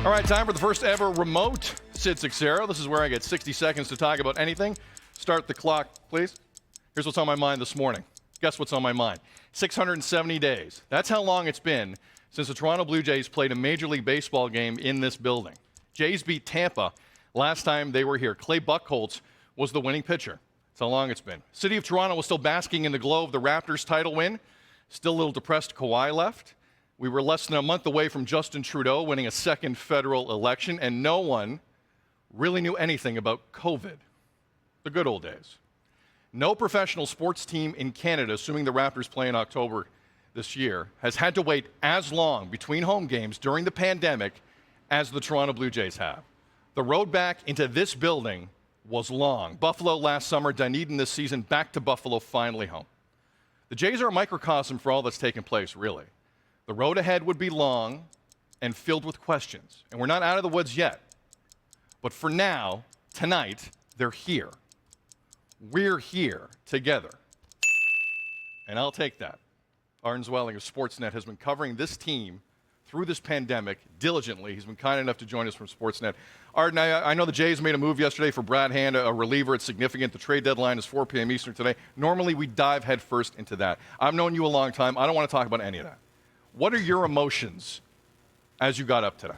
All right, time for the first ever remote Sid Six-Zero. This is where I get 60 seconds to talk about anything. Start the clock, please. Here's what's on my mind this morning. Guess what's on my mind? 670 days. That's how long it's been since the Toronto Blue Jays played a Major League Baseball game in this building. Jays beat Tampa last time they were here. Clay Buchholz was the winning pitcher. That's how long it's been. City of Toronto was still basking in the glow of the Raptors' title win. Still a little depressed Kawhi left. We were less than a month away from Justin Trudeau winning a second federal election, and no one really knew anything about COVID. The good old days. No professional sports team in Canada, assuming the Raptors play in October this year, has had to wait as long between home games during the pandemic as the Toronto Blue Jays have. The road back into this building was long. Buffalo last summer, Dunedin this season, back to Buffalo, finally home. The Jays are a microcosm for all that's taken place, really. The road ahead would be long and filled with questions. And we're not out of the woods yet. But for now, tonight, they're here. We're here together. And I'll take that. Arden Zwelling of Sportsnet has been covering this team through this pandemic diligently. He's been kind enough to join us from Sportsnet. Arden, I know the Jays made a move yesterday for Brad Hand, a reliever. It's significant. The trade deadline is 4 p.m. Eastern today. Normally, we dive headfirst into that. I've known you a long time. I don't want to talk about any of that. What are your emotions as you got up today?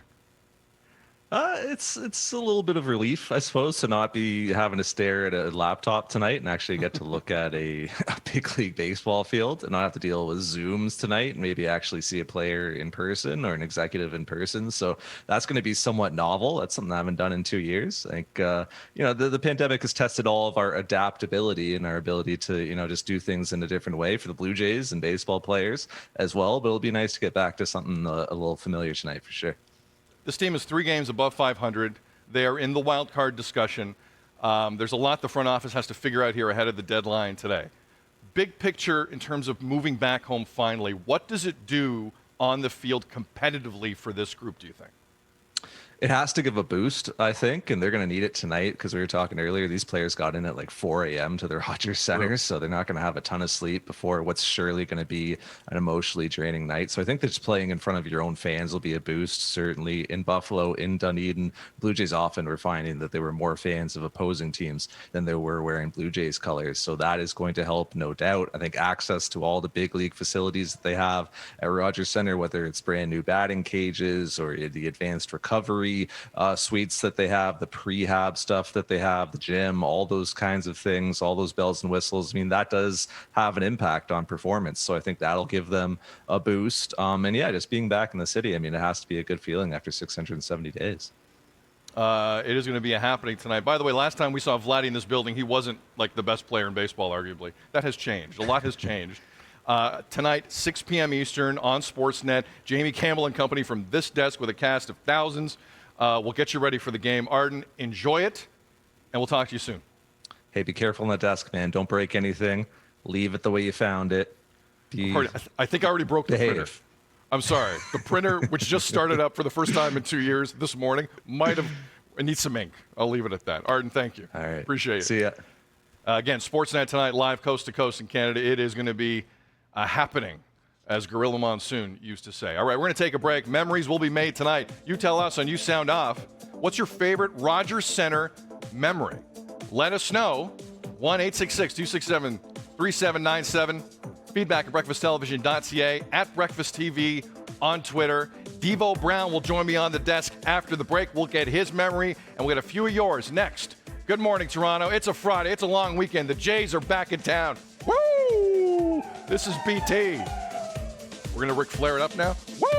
It's a little bit of relief, I suppose, to not be having to stare at a laptop tonight and actually get to look at a big league baseball field and not have to deal with Zooms tonight and maybe actually see a player in person or an executive in person. So that's going to be somewhat novel. That's something I haven't done in 2 years. I think, the pandemic has tested all of our adaptability and our ability to, just do things in a different way for the Blue Jays and baseball players as well. But it'll be nice to get back to something a little familiar tonight for sure. This team is 3 games above 500. They are in the wild card discussion. There's a lot the front office has to figure out here ahead of the deadline today. Big picture in terms of moving back home finally, what does it do on the field competitively for this group, do you think? It has to give a boost, I think, and they're going to need it tonight because we were talking earlier. These players got in at like 4 a.m. to the Rogers Center, so they're not going to have a ton of sleep before what's surely going to be an emotionally draining night. So I think that just playing in front of your own fans will be a boost, certainly in Buffalo, in Dunedin. Blue Jays often were finding that there were more fans of opposing teams than there were wearing Blue Jays colors. So that is going to help, no doubt. I think access to all the big league facilities that they have at Rogers Center, whether it's brand new batting cages or the advanced recovery suites that they have, the prehab stuff that they have, the gym, all those kinds of things, all those bells and whistles. I mean, that does have an impact on performance. So I think that'll give them a boost. And yeah, just being back in the city, I mean, it has to be a good feeling after 670 days. It is going to be a happening tonight. By the way, last time we saw Vladdy in this building, he wasn't like the best player in baseball, arguably. That has changed. A lot has changed. Tonight, 6 p.m. Eastern on Sportsnet. Jamie Campbell and company from this desk with a cast of thousands. We'll get you ready for the game. Arden, enjoy it, and we'll talk to you soon. Hey, be careful on the desk, man. Don't break anything. Leave it the way you found it. I think I already broke the printer. I'm sorry. The printer, which just started up for the first time in 2 years this morning, it needs some ink. I'll leave it at that. Arden, thank you. All right. Appreciate it. See ya. Again, Sportsnet tonight, live coast to coast in Canada. It is going to be happening, as Gorilla Monsoon used to say. All right, we're going to take a break. Memories will be made tonight. You tell us on You Sound Off, what's your favorite Rogers Center memory? Let us know. 1-866-267-3797. Feedback at breakfasttelevision.ca, at Breakfast TV on Twitter. Devo Brown will join me on the desk after the break. We'll get his memory, and we'll get a few of yours next. Good morning, Toronto. It's a Friday. It's a long weekend. The Jays are back in town. Woo! This is BT. We're going to Ric Flair it up now. Woo!